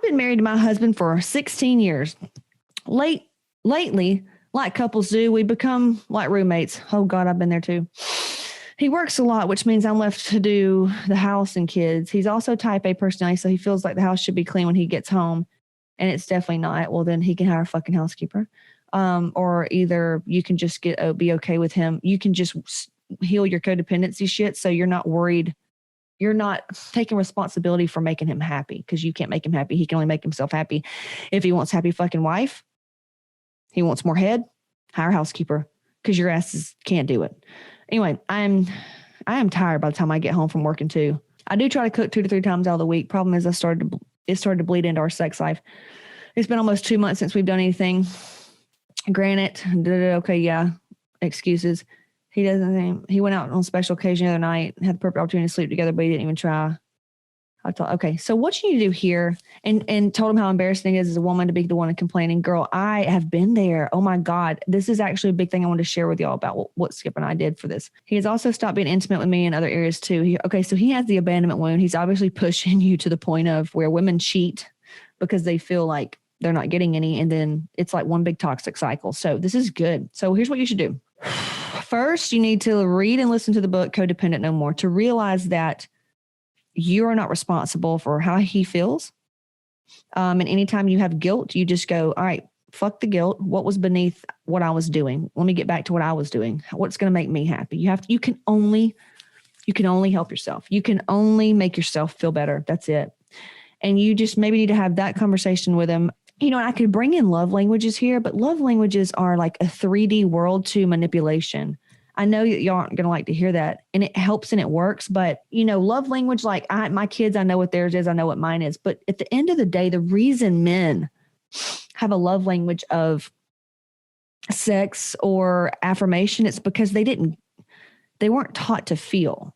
been married to my husband for 16 years. Lately, like couples do, we become like roommates. Oh God, I've been there too. He works a lot, which means I'm left to do the house and kids. He's also type A personality, so he feels like the house should be clean when he gets home, and it's definitely not. Well, then he can hire a fucking housekeeper. Or either you can just be okay with him. You can just heal your codependency shit, so you're not worried. You're not taking responsibility for making him happy, because you can't make him happy. He can only make himself happy if he wants a happy fucking wife. He wants more head, hire a housekeeper, because your asses can't do it. Anyway, I am tired by the time I get home from working too. I do try to cook 2 to 3 times out of the week. Problem is, it started to bleed into our sex life. It's been almost 2 months since we've done anything. Granted, okay, yeah, excuses. He doesn't. He went out on a special occasion the other night, had the perfect opportunity to sleep together, but he didn't even try. I thought, okay, so what you need to do here, and told him how embarrassing it is as a woman to be the one complaining. Girl, I have been there. Oh my God. This is actually a big thing I wanted to share with y'all about what Skip and I did for this. He has also stopped being intimate with me in other areas too. So he has the abandonment wound. He's obviously pushing you to the point of where women cheat because they feel like they're not getting any. And then it's like one big toxic cycle. So this is good. So here's what you should do. First, you need to read and listen to the book, Codependent No More, to realize that you are not responsible for how he feels. And anytime you have guilt, you just go, all right, fuck the guilt. What was beneath what I was doing? Let me get back to what I was doing. What's going to make me happy? You can only help yourself. You can only make yourself feel better. That's it. And you just maybe need to have that conversation with him. And I could bring in love languages here, but love languages are like a 3D world to manipulation. I know that y'all aren't going to like to hear that, and it helps and it works, but love language, like my kids, I know what theirs is. I know what mine is. But at the end of the day, the reason men have a love language of sex or affirmation, it's because they weren't taught to feel.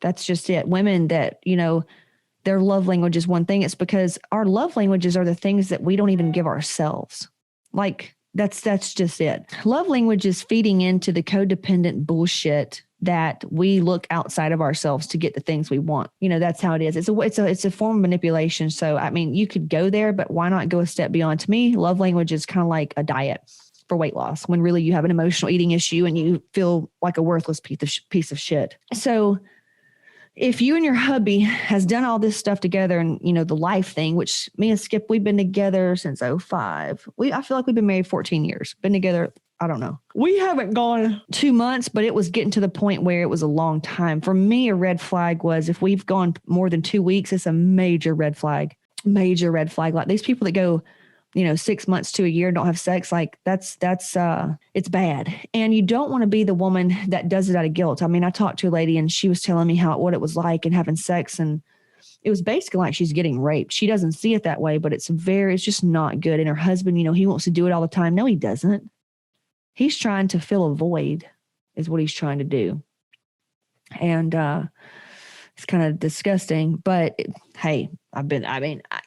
That's just it. Women that, their love language is one thing. It's because our love languages are the things that we don't even give ourselves. Like, that's just it. Love language is feeding into the codependent bullshit that we look outside of ourselves to get the things we want. That's how it is. It's a form of manipulation. So, I mean, you could go there, but why not go a step beyond? To me, love language is kind of like a diet for weight loss, when really you have an emotional eating issue and you feel like a worthless piece of shit. So if you and your hubby has done all this stuff together and, the life thing, which me and Skip, we've been together since 2005. I feel like we've been married 14 years, been together. I don't know. We haven't gone 2 months, but it was getting to the point where it was a long time. For me, a red flag was if we've gone more than 2 weeks, it's a major red flag. Major red flag. Like these people that go, 6 months to a year, don't have sex. Like that's it's bad. And you don't want to be the woman that does it out of guilt. I mean, I talked to a lady and she was telling me what it was like and having sex. And it was basically like she's getting raped. She doesn't see it that way, but it's just not good. And her husband, he wants to do it all the time. No, he doesn't. He's trying to fill a void is what he's trying to do. And, it's kind of disgusting, but hey,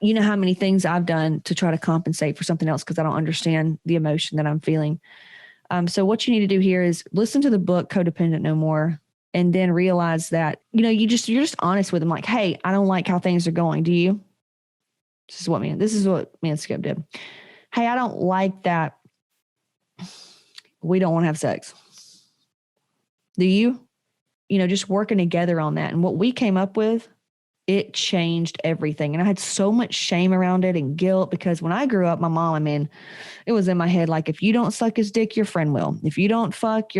you know how many things I've done to try to compensate for something else because I don't understand the emotion that I'm feeling. So what you need to do here is listen to the book Codependent No More, and then realize that, you're just honest with them. Like, hey, I don't like how things are going. Do you? This is what me and Skip did. Hey, I don't like that we don't want to have sex. Do you? Just working together on that. And what we came up with, it changed everything. And I had so much shame around it and guilt because when I grew up, my mom, it was in my head, like, if you don't suck his dick, your friend will. If you don't fuck,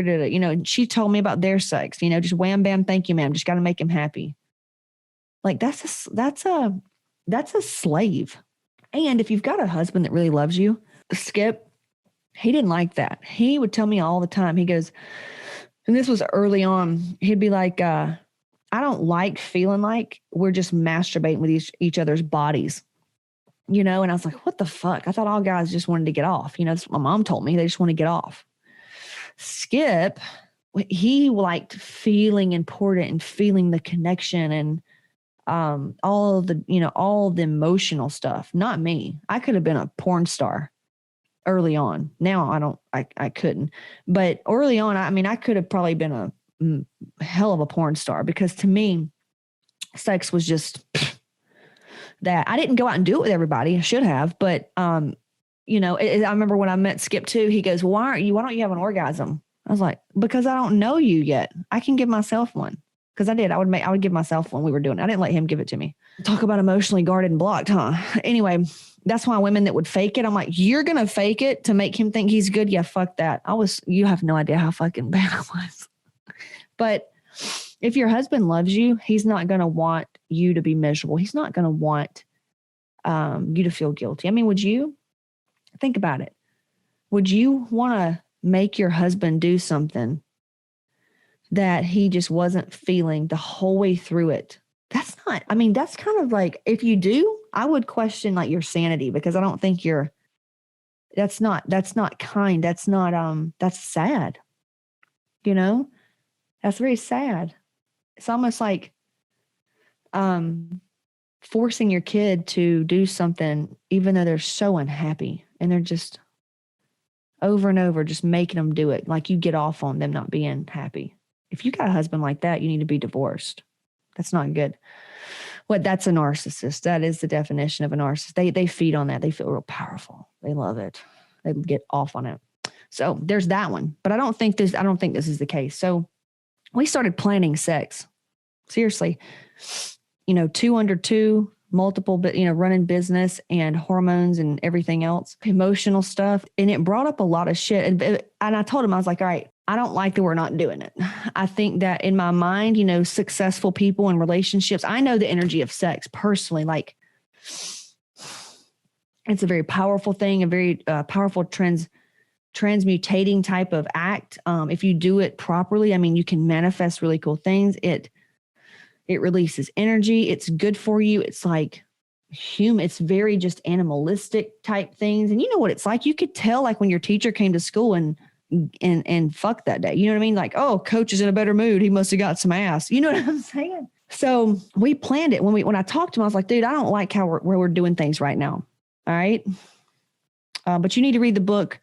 she told me about their sex, just wham, bam, thank you, ma'am. Just got to make him happy. Like that's a slave. And if you've got a husband that really loves you, Skip, he didn't like that. He would tell me all the time, he goes, and this was early on, he'd be like, I don't like feeling like we're just masturbating with each other's bodies, and I was like, what the fuck? I thought all guys just wanted to get off. That's what my mom told me. They just want to get off. Skip, he liked feeling important and feeling the connection and all of the emotional stuff. Not me. I could have been a porn star early on. Now I couldn't, but early on, I could have probably been a hell of a porn star because to me, sex was just, that. I didn't go out and do it with everybody. I should have, but I remember when I met Skip too, he goes, why don't you have an orgasm? I was like, because I don't know you yet. I can give myself one. Because I did. I would give myself one. We were doing it. I didn't let him give it to me. Talk about emotionally guarded and blocked, huh? Anyway, that's why women that would fake it, I'm like, you're going to fake it to make him think he's good? Yeah, fuck that. You have no idea how fucking bad I was. But if your husband loves you, he's not going to want you to be miserable. He's not going to want you to feel guilty. I mean, would you? Think about it. Would you want to make your husband do something that he just wasn't feeling the whole way through it? That's kind of like, if you do, I would question like your sanity, because I don't think that's not kind. That's sad. That's very sad. It's almost like forcing your kid to do something, even though they're so unhappy, and they're just over and over, just making them do it. Like you get off on them not being happy. If you got a husband like that, you need to be divorced. That's not good. That's a narcissist. That is the definition of a narcissist. They feed on that. They feel real powerful. They love it. They get off on it. So there's that one. But I don't think this is the case. So we started planning sex. Seriously. 2 under 2, multiple, but running business and hormones and everything else, emotional stuff. And it brought up a lot of shit. And I told him, I was like, all right, I don't like that we're not doing it. I think that in my mind, successful people in relationships, I know the energy of sex personally. Like, it's a very powerful thing, a very powerful transmutating type of act. If you do it properly, I mean, you can manifest really cool things. It releases energy. It's good for you. It's like human. It's very just animalistic type things. And you know what it's like? You could tell, like, when your teacher came to school and fuck that day. You know what I mean? Like, oh, coach is in a better mood. He must have got some ass. You know what I'm saying? So we planned it. When I talked to him, I was like, dude, I don't like where we're doing things right now. All right. But you need to read the book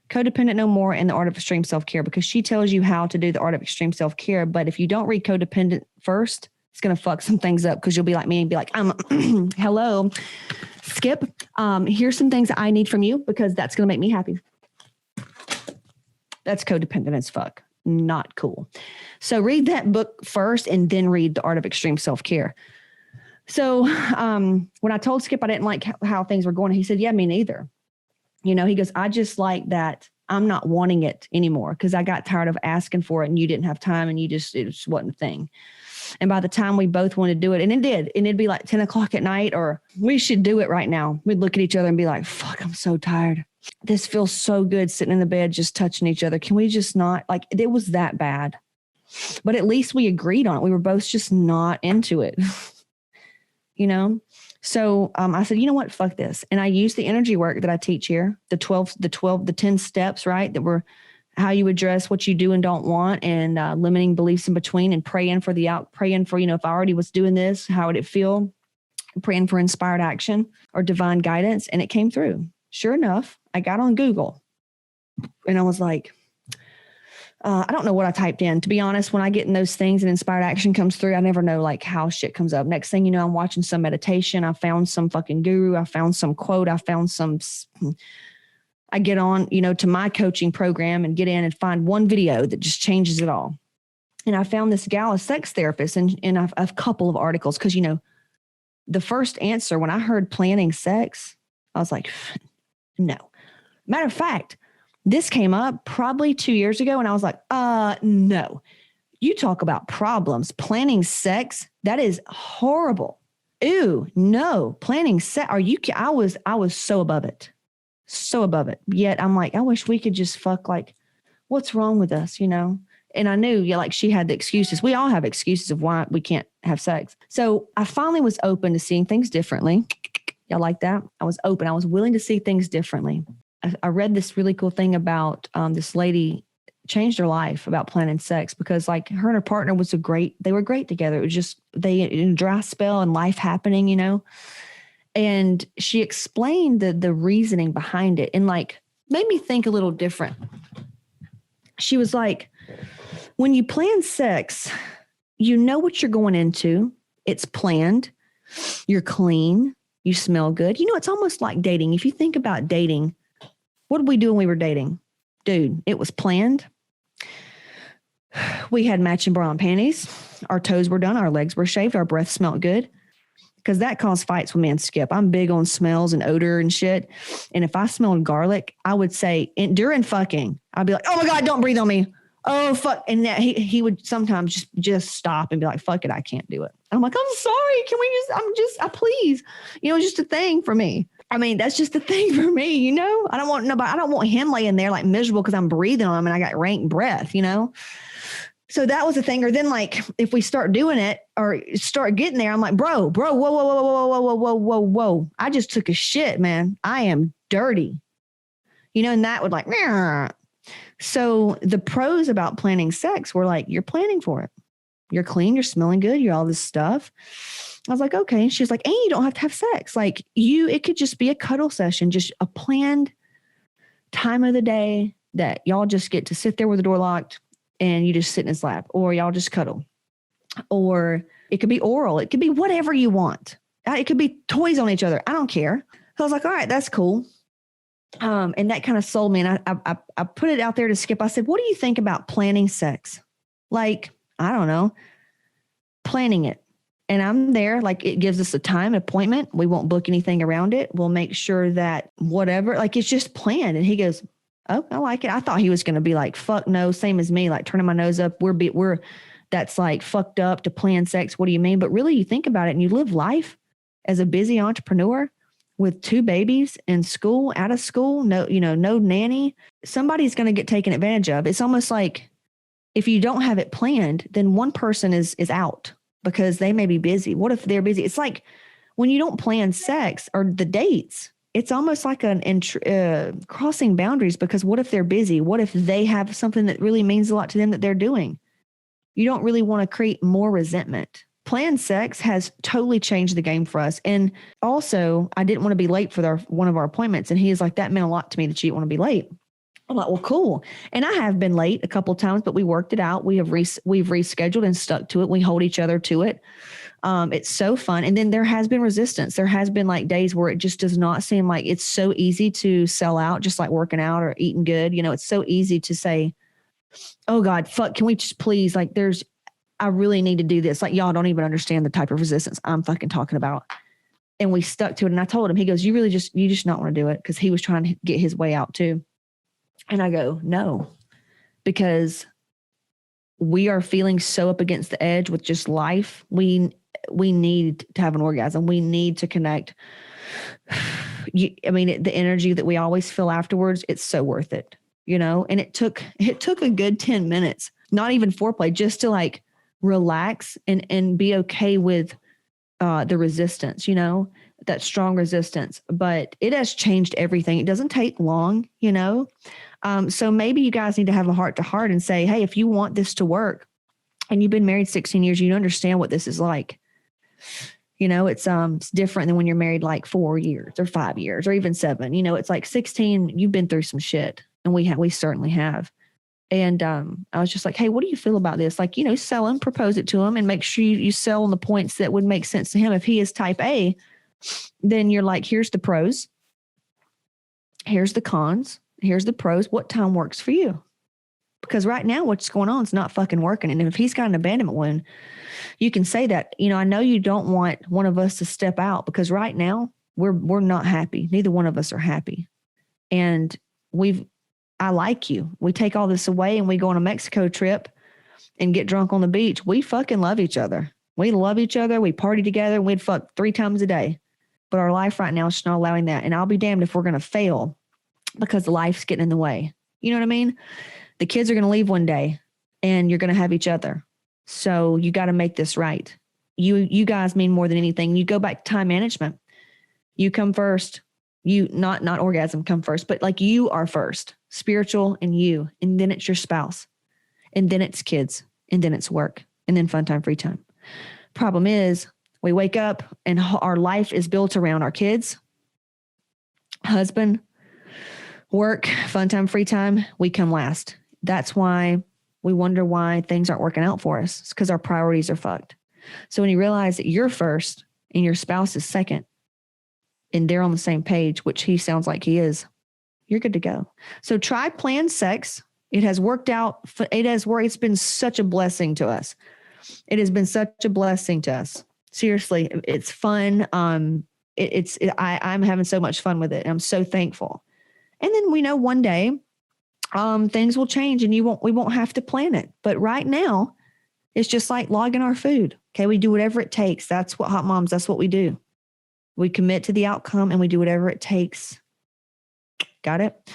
Codependent No More and The Art of Extreme Self-Care, because she tells you how to do the art of extreme self-care. But if you don't read Codependent first, it's going to fuck some things up, because you'll be like me and be like, hello, Skip. Here's some things that I need from you, because that's going to make me happy. That's codependent as fuck. Not cool. So read that book first and then read The Art of Extreme Self-Care. So when I told Skip I didn't like how things were going, he said, yeah, me neither. He goes, I just like that I'm not wanting it anymore, because I got tired of asking for it and you didn't have time, and it just wasn't a thing. And by the time we both wanted to do it, and it did, and it'd be like 10 o'clock at night, or we should do it right now. We'd look at each other and be like, fuck, I'm so tired. This feels so good sitting in the bed, just touching each other. Can we just not? Like, it was that bad. But at least we agreed on it. We were both just not into it, So I said, you know what? Fuck this. And I used the energy work that I teach here, the 10 steps, right? That were how you address what you do and don't want, and limiting beliefs in between, and praying for if I already was doing this, how would it feel? Praying for inspired action or divine guidance. And it came through. Sure enough, I got on Google and I was like, I don't know what I typed in. To be honest, when I get in those things and inspired action comes through, I never know like how shit comes up. Next thing you know, I'm watching some meditation. I found some fucking guru. I found some quote. I get on, to my coaching program and get in and find one video that just changes it all. And I found this gal, a sex therapist, and a couple of articles. Because, the first answer when I heard planning sex, I was like, no. Matter of fact, this came up probably 2 years ago, and I was like, no. You talk about problems. Planning sex, that is horrible. Ew, no. Planning sex, I was so above it. So above it. Yet I'm like, I wish we could just fuck. Like, what's wrong with us, And I knew, like, she had the excuses. We all have excuses of why we can't have sex. So I finally was open to seeing things differently. Y'all like that? I was open. I was willing to see things differently. I read this really cool thing about this lady changed her life about planning sex, because like her and her partner they were great together. It was just, in a dry spell and life happening, And she explained the reasoning behind it, and like made me think a little different. She was like, when you plan sex, you know what you're going into. It's planned. You're clean. You smell good. It's almost like dating. If you think about dating, what did we do when we were dating? Dude, it was planned. We had matching bra and panties. Our toes were done. Our legs were shaved. Our breath smelled good. Because that caused fights with me and Skip. I'm big on smells and odor and shit. And if I smelled garlic, I would say during fucking, I'd be like, oh my God, don't breathe on me. Oh, fuck. And that he would sometimes just stop and be like, fuck it, I can't do it. I'm like, I'm sorry. Can we please. It's just a thing for me. I mean, that's just a thing for me, I don't want nobody, I don't want him laying there like miserable because I'm breathing on him and I got rank breath, So that was a thing. Or then like, if we start doing it or start getting there, I'm like, bro, whoa, whoa, whoa, whoa, whoa, whoa, whoa, whoa, whoa. I just took a shit, man. I am dirty, and that would like, nah. So the pros about planning sex were like, you're planning for it. You're clean, you're smelling good, you're all this stuff. I was like, okay. And she's like, and you don't have to have sex. Like it could just be a cuddle session, just a planned time of the day that y'all just get to sit there with the door locked and you just sit in his lap, or y'all just cuddle, or it could be oral. It could be whatever you want. It could be toys on each other. I don't care. So I was like, all right, that's cool. And that kind of sold me. And I put it out there to Skip. I said, what do you think about planning sex? Like, I don't know, planning it. And I'm there, like it gives us a time appointment. We won't book anything around it. We'll make sure that whatever, like it's just planned. And he goes, oh, I like it. I thought he was going to be like, fuck no, same as me, like turning my nose up. That's like fucked up to plan sex. What do you mean? But really you think about it and you live life as a busy entrepreneur with 2 babies in school, out of school, no nanny, somebody's going to get taken advantage of. It's almost like if you don't have it planned, then one person is out because they may be busy. What if they're busy? It's like when you don't plan sex or the dates, it's almost like crossing boundaries, because what if they're busy? What if they have something that really means a lot to them that they're doing? You don't really want to create more resentment. Planned sex has totally changed the game for us. And also, I didn't want to be late for one of our appointments. And he is like, that meant a lot to me that you didn't want to be late. I'm like, well, cool. And I have been late a couple of times, but we worked it out. We've rescheduled and stuck to it. We hold each other to it. It's so fun. And then there has been resistance. There has been like days where it just does not seem like it's so easy to sell out, just like working out or eating good. It's so easy to say, oh God, fuck, can we just please, like I really need to do this. Like y'all don't even understand the type of resistance I'm fucking talking about. And we stuck to it. And I told him, he goes, you just not want to do it. Cause he was trying to get his way out too. And I go, no, because we are feeling so up against the edge with just life. We need to have an orgasm. We need to connect. The energy that we always feel afterwards, it's so worth it, and it took a good 10 minutes, not even foreplay, just to like relax and be okay with the resistance, that strong resistance. But it has changed everything. It doesn't take long, so maybe you guys need to have a heart to heart and say, hey, if you want this to work and you've been married 16 years, you understand what this is like. It's different than when you're married like 4 years or 5 years or even 7. It's like 16, you've been through some shit, and we certainly have. And I was just like, hey, what do you feel about this? Like, sell him, propose it to him, and make sure you sell on the points that would make sense to him. If he is type A, then you're like, here's the pros, here's the cons, here's the pros. What time works for you? Because right now what's going on is not fucking working. And if he's got an abandonment wound, you can say that, I know you don't want one of us to step out, because right now we're not happy. Neither one of us are happy. And I like you. We take all this away and we go on a Mexico trip and get drunk on the beach. We fucking love each other. We love each other. We party together and we'd fuck 3 times a day. But our life right now is just not allowing that. And I'll be damned if we're going to fail because life's getting in the way. You know what I mean? The kids are going to leave one day and you're going to have each other. So you got to make this right. You guys mean more than anything. You go back to time management. You come first. You not orgasm come first, but like you are first, spiritual and you, and then it's your spouse, and then it's kids, and then it's work, and then fun time, free time. Problem is we wake up and our life is built around our kids, husband, work, fun time, free time. We come last. That's why we wonder why things aren't working out for us. It's because our priorities are fucked. So when you realize that you're first and your spouse is second, and they're on the same page, which he sounds like he is, you're good to go. So try planned sex. It has worked out. It's been such a blessing to us. It has been such a blessing to us. Seriously, it's fun. I'm having so much fun with it. I'm so thankful. And then we know one day, things will change and we won't have to plan it. But right now, it's just like logging our food. Okay. We do whatever it takes. That's what Hot Moms, that's what we do. We commit to the outcome and we do whatever it takes. Got it?